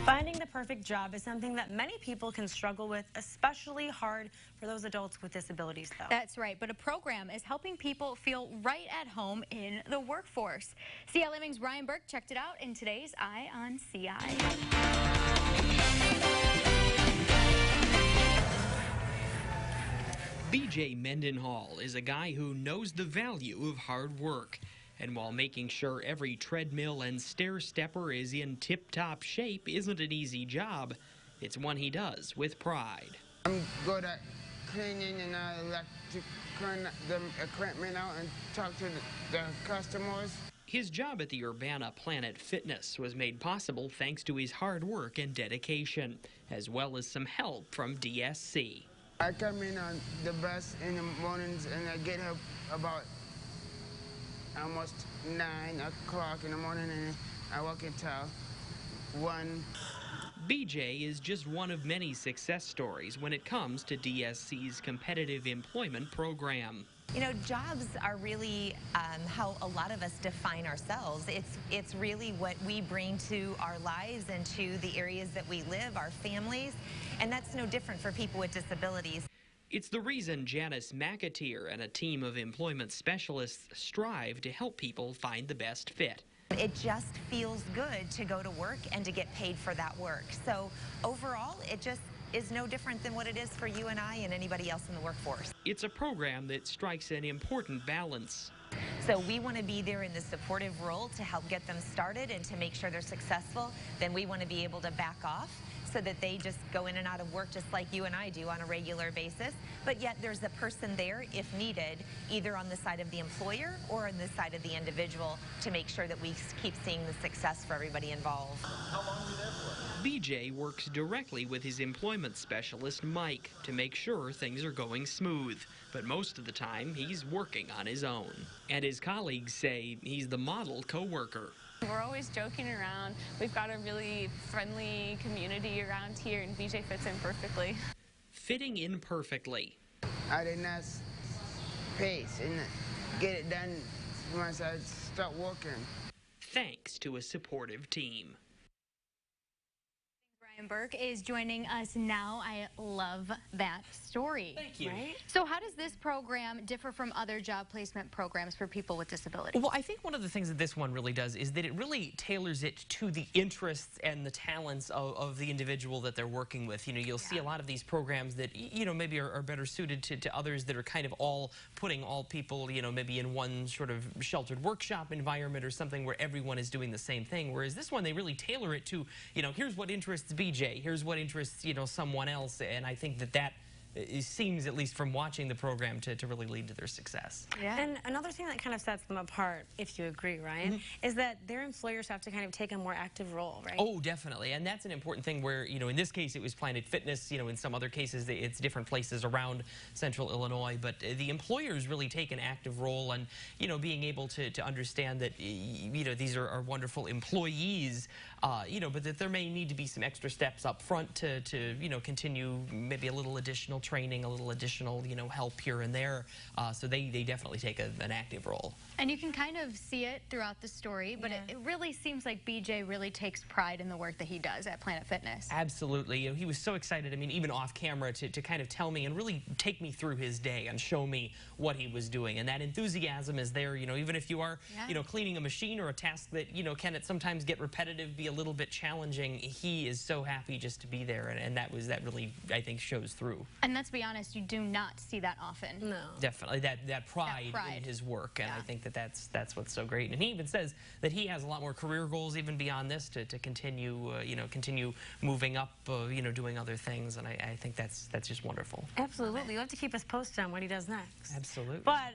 Finding the perfect job is something that many people can struggle with, especially hard for those adults with disabilities, though. That's right, but a program is helping people feel right at home in the workforce. CLMing's Ryan Burke checked it out in today's Eye on CI. BJ Mendenhall is a guy who knows the value of hard work. And while making sure every treadmill and stair-stepper is in tip-top shape isn't an easy job, it's one he does with pride. I'm good at cleaning, and I like to clean the equipment out and talk to the customers. His job at the Urbana Planet Fitness was made possible thanks to his hard work and dedication, as well as some help from DSC. I come in on the bus in the mornings, and I get up about almost 9 o'clock in the morning, and I work until 1. BJ is just one of many success stories when it comes to DSC's competitive employment program. You know, jobs are really how a lot of us define ourselves. It's really what we bring to our lives and to the areas that we live, our families, and that's no different for people with disabilities. It's the reason Janice McAteer and a team of employment specialists strive to help people find the best fit. It just feels good to go to work and to get paid for that work. So overall, it just is no different than what it is for you and I and anybody else in the workforce. It's a program that strikes an important balance. So we want to be there in the supportive role to help get them started and to make sure they're successful. Then we want to be able to back off so that they just go in and out of work just like you and I do on a regular basis. But yet there's a person there if needed, either on the side of the employer or on the side of the individual, to make sure that we keep seeing the success for everybody involved. How long are you there for? BJ works directly with his employment specialist, Mike, to make sure things are going smooth. But most of the time, he's working on his own. And his colleagues say he's the model coworker. We're always joking around. We've got a really friendly community around here, and BJ fits in perfectly. Fitting in perfectly. I did not pace and get it done once I start working. Thanks to a supportive team. Ryan Burke is joining us now. I love that story. Thank you. Right? So how does this program differ from other job placement programs for people with disabilities? Well, I think one of the things that this one really does is that it really tailors it to the interests and the talents of the individual that they're working with. You know, you'll see a lot of these programs that, you know, maybe are better suited to others that are kind of all putting all people, you know, maybe in one sort of sheltered workshop environment or something where everyone is doing the same thing. Whereas this one, they really tailor it to, you know, here's what interests BJ, here's what interests, you know, someone else. And I think that it seems, at least from watching the program, to really lead to their success. Yeah. And another thing that kind of sets them apart, if you agree, Ryan, is that their employers have to kind of take a more active role, right? Oh, definitely. And that's an important thing where, you know, in this case, it was Planet Fitness. You know, in some other cases, it's different places around central Illinois. But the employers really take an active role, and, you know, being able to understand that, you know, these are wonderful employees, you know, but that there may need to be some extra steps up front to you know, continue maybe a little additional training, a little additional, you know, help here and there. So they definitely take an active role. And you can kind of see it throughout the story, but it really seems like BJ really takes pride in the work that he does at Planet Fitness. Absolutely. You know, he was so excited, I mean, even off camera, to kind of tell me and really take me through his day and show me what he was doing. And that enthusiasm is there, you know, even if you are, you know, cleaning a machine or a task that, you know, can at sometimes get repetitive, be a little bit challenging, he is so happy just to be there. And that really, I think, shows through. And let's be honest, you do not see that often. No. Definitely. That pride in his work. And I think that's what's so great. And he even says that he has a lot more career goals even beyond this to continue, you know, continue moving up, you know, doing other things. And I think that's just wonderful. Absolutely. You'll have to keep us posted on what he does next. Absolutely. But